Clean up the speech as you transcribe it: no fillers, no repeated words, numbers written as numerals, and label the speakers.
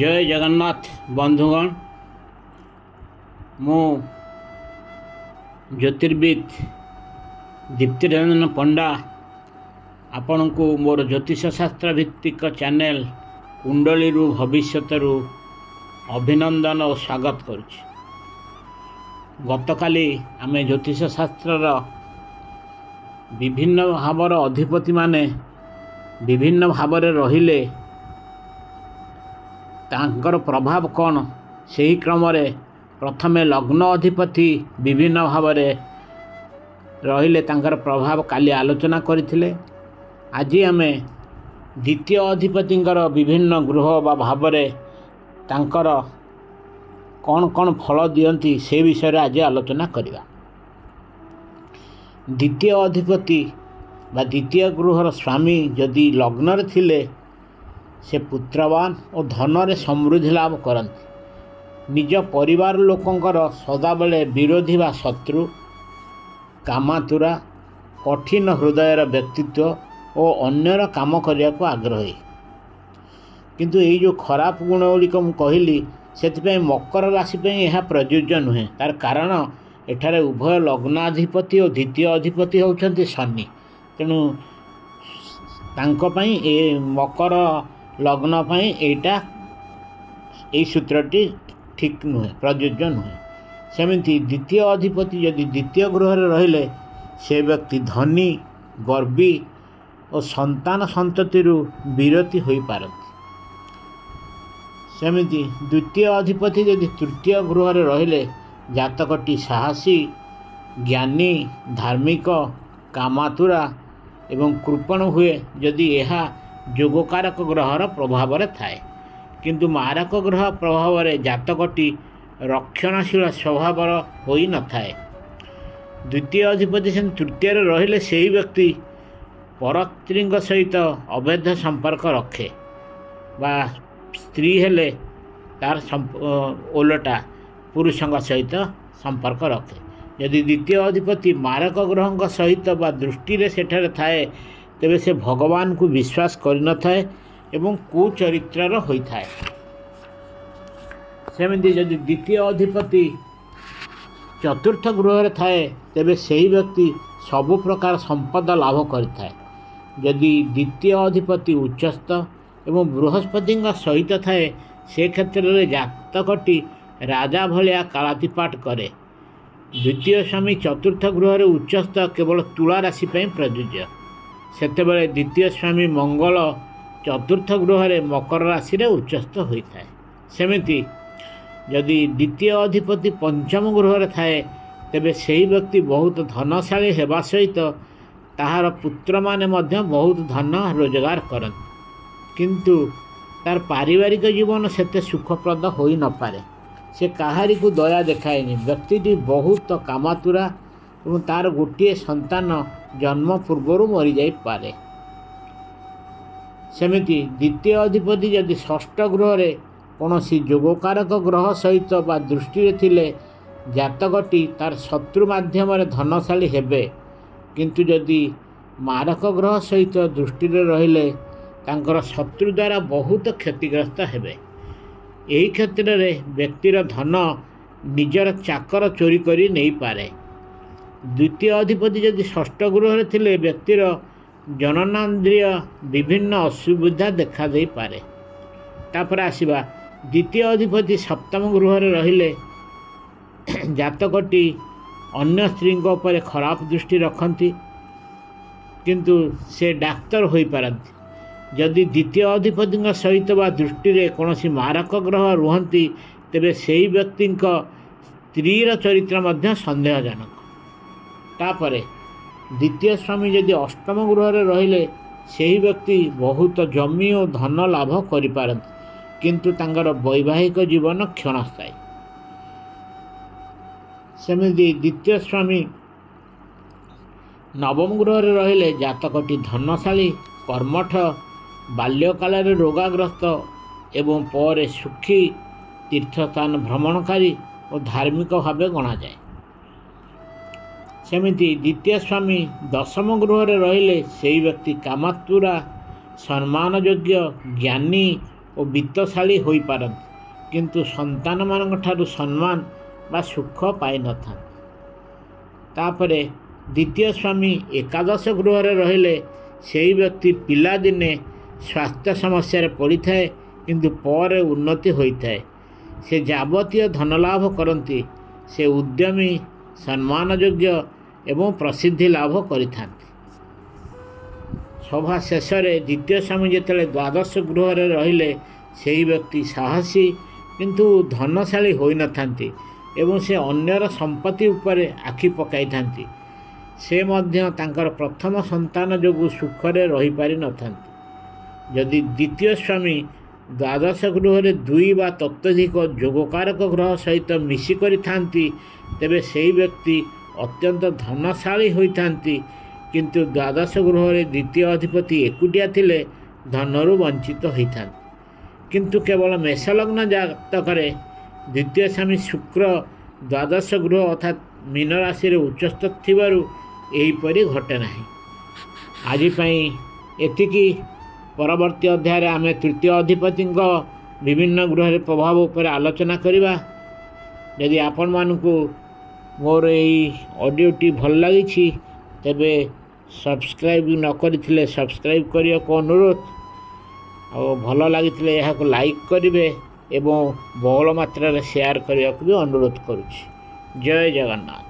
Speaker 1: जय जगन्नाथ बंधुगण मु ज्योतिर्विद दीप्तिरंजन पंडा आपण को मोर ज्योतिष शास्त्र भित्तिक चैनल कुंडली भविष्यतरु अभिनंदन और स्वागत करुच्ची। गतकाली आमे ज्योतिष शास्त्रर विभिन्न भावर अधिपति माने विभिन्न भावर रहिले तांकर प्रभाव कौन सही क्रम प्रथमे लग्न अधिपति विभिन्न भावर रहिले तांकर प्रभाव काली आलोचना करथिले। आज आमे द्वितीय अधिपतिंकर विभिन्न गृह बा भावर तांकर कौन कौन फल दियंती से विषय आज आलोचना करिबा। द्वितीय अधिपति बा द्वितीय गृहर स्वामी जदि लग्न थिले से पुत्रवान और धन रे समृद्धि लाभ करती। निज परिवार लोकंकर सदाबले विरोधी बा शत्रु कामातुरा कठिन हृदयर व्यक्तित्व और अन्यर काम करने को आग्रही। किंतु ये जो खराब गुण गुड़िक कहली से मकर राशि यह प्रयोज्य नुहे। तार कारण एठारे उभय लग्नाधिपति और द्वितीय अधिपति होउछन्ति शनि। तेणु तांको ए मकर लग्न एटा ए सूत्रटी ठीक नुहे प्रयोज्य नुहे। सेमिति द्वितीय अधिपति यदि द्वितीय गृह रहिले से व्यक्ति धनी गर्वी और संतान संतति विरति हो पारती। सेमिति द्वितीय अधिपति यदि तृतीय गृह रहिले जातकटी साहसी ज्ञानी धार्मिक कामातुरा एवं कृपण हुए यदि यह जोगकारक ग्रहर प्रभाव थाए। किंतु मारक ग्रह प्रभाव जातकटी रक्षणशील स्वभाव हो न थाए। द्वितीय अधिपति से तृतीय रहिले से व्यक्ति परस्त्री सहित अवैध संपर्क रखे बा स्त्री हेले तार ओलटा पुरुषों सहित संपर्क रखे। यदि द्वितीय अधिपति मारक ग्रह सहित बा दृष्टि सेठारे थाए तेबे से भगवान को विश्वास कर न थाए एवं कुचरित्रर होता है। सेमिति यदि द्वितीय अधिपति चतुर्थ गृह थाए तेबे सही व्यक्ति सबु प्रकार संपद लाभ करता है। यदि द्वितीय अधिपति उच्चस्थ एवं बृहस्पति सहित थाए से क्षेत्र में जातकटी राजा भलिया कालातिपाट करे। द्वितीय स्वामी चतुर्थ गृह उच्चस्थ केवल तुला राशि प्रयोज्य। सेतेबेले द्वितीय स्वामी मंगल चतुर्थ गृह मकर राशि रे उच्चस्थ होता है। सेमिति यदि द्वितीय अधिपति पंचम गृह थाए तेबे सही व्यक्ति बहुत धनशाली हेबा सहित ताहार पुत्र माने मध्य बहुत धन रोजगार करते। किंतु तार पारिवारिक जीवन सेते सुखप्रद हो न पारे। से काहारी को दया देखाएनि। व्यक्ति बहुत कामातुरा और तार गोटे संतान जन्म पूर्वर मरी जाई पारे। सेमिति द्वितीय अधिपति यदि षष्ठ गृह कौन जोगकारक ग्रह सहित बा दृष्टि थिले जातकटी तार शत्रु माध्यम धनशाली हेबे। किंतु यदि मारक ग्रह सहित दृष्टि रहिले तांकर शत्रु द्वारा बहुत क्षतिग्रस्त हेबे। यही क्षेत्र में व्यक्तिर धन निजर चाकर चोरी करी नहीं पारे। द्वितीय अधिपति यदि षष्ठ गृह थिले व्यक्तिर जननांद्रिय विभिन्न असुविधा देखा दे पारे। तापर आसीबा द्वितीय अधिपति सप्तम गृह रहिले जातकटी अन्य स्त्री पर खराब दृष्टि रखती किंतु से डाक्तर हो पारती। जदि द्वितीय अधिपति सहित बा दृष्टि रे कौनसी मारक ग्रह रुहंती तेबे सही व्यक्ति स्त्रीर चरित्र मध्य संदेहजनक। तापरे द्वितीय स्वामी यदि अष्टम गृह रहिले सही व्यक्ति बहुत जमी और धन लाभ करिपारନ୍ତି किंतु तांकर वैवाहिक जीवन क्षणस्थायी। सेमिति द्वितीय स्वामी नवम गृह रहिले जातकटी धनशाली कर्मठ बाल्यकाल रोगाग्रस्त एवं पर सुखी तीर्थस्थान भ्रमणकारी और धार्मिक भाव गणा जाए। सेमिति द्वितीय स्वामी दशम गृह रहिले से व्यक्ति कामातुरा सम्मानयोग्य ज्ञानी ଓ ବିତ୍ତଶାଳୀ ହୋଇପାରନ୍ତି, କିନ୍ତୁ ସନ୍ତାନମାନଙ୍କଠାରୁ ସମ୍ମାନ ବା ସୁଖ ପାଇନଥାନ୍ତି। ତାପରେ ଦ୍ୱିତୀୟ ସ୍ୱାମୀ ଏକାଦଶ ଗୃହରେ ରହିଲେ ସେହି ବ୍ୟକ୍ତି ପିଲାଦିନେ ସ୍ୱାସ୍ଥ୍ୟ ସମସ୍ୟାରେ ପଡ଼ିଥାଏ, କିନ୍ତୁ ପରେ ଉନ୍ନତି ହୋଇଥାଏ। ସେ ଯାବତୀୟ ଧନଲାଭ କରନ୍ତି। ସେ ଉଦ୍ୟମୀ, ସମ୍ମାନଯୋଗ୍ୟ ଏବଂ ପ୍ରସିଦ୍ଧି ଲାଭ କରିଥାନ୍ତି। ସଭା ଶେଷରେ ଦ୍ୱିତୀୟ ସ୍ୱାମୀ ଯେତେବେଳେ ଦ୍ୱାଦଶ ଗୃହରେ ରହିଲେ ସେହି ବ୍ୟକ୍ତି ସାହସୀ କିନ୍ତୁ ଧନଶାଳୀ ହୋଇନଥାନ୍ତି ଏବଂ ସେ ଅନ୍ୟର ସମ୍ପତ୍ତି ଉପରେ ଆଖି ପକାଇଥାନ୍ତି। ସେ ମଧ୍ୟ ତାଙ୍କର ପ୍ରଥମ ସନ୍ତାନ ଯୋଗୁଁ ସୁଖରେ ରହିପାରିନଥାନ୍ତି। ଯଦି ଦ୍ୱିତୀୟ ସ୍ୱାମୀ ଦ୍ୱାଦଶ ଗୃହରେ 2 ବା ତତୋଧିକ ଯୋଗକାରକ ଗ୍ରହ ସହିତ ମିଶି କରିଥାନ୍ତି, ତେବେ ସେହି ବ୍ୟକ୍ତି ଅତ୍ୟନ୍ତ ଧନଶାଳୀ ହୋଇଥାନ୍ତି, କିନ୍ତୁ ଦ୍ୱାଦଶ ଗୃହରେ ଦ୍ୱିତୀୟ ଅଧିପତି ଏକୁଟିଆ ଥିଲେ ଧନରୁ ବଞ୍ଚିତ ହୋଇଥାନ୍ତି। କିନ୍ତୁ କେବଳ ମେଷଲଗ୍ନ ଜାତକରେ ଦ୍ୱିତୀୟ ସ୍ୱାମୀ ଶୁକ୍ର ଦ୍ୱାଦଶ ଗୃହ ଅର୍ଥାତ୍ ମୀନ ରାଶିରେ ଉଚ୍ଚସ୍ଥ ଥିବାରୁ ଏହିପରି ଘଟେ ନାହିଁ। ଆଜି ପାଇଁ ଏତିକି। ପରବର୍ତ୍ତୀ ଅଧ୍ୟାୟରେ ଆମେ ତୃତୀୟ ଅଧିପତିଙ୍କ ବିଭିନ୍ନ ଗ୍ରହରେ ପ୍ରଭାବ ଉପରେ ଆଲୋଚନା କରିବା। ଯଦି ଆପଣମାନଙ୍କୁ ମୋର ଏହି ଅଡ଼ିଓଟି ଭଲ ଲାଗିଛି ତେବେ ସବସ୍କ୍ରାଇବ୍ ନ କରିଥିଲେ ସବସ୍କ୍ରାଇବ୍ କରିବାକୁ ଅନୁରୋଧ, ଆଉ ଭଲ ଲାଗିଥିଲେ ଏହାକୁ ଲାଇକ୍ କରିବେ ଏବଂ ବହୁଳ ମାତ୍ରାରେ ସେୟାର କରିବାକୁ ବି ଅନୁରୋଧ କରୁଛି। ଜୟ ଜଗନ୍ନାଥ।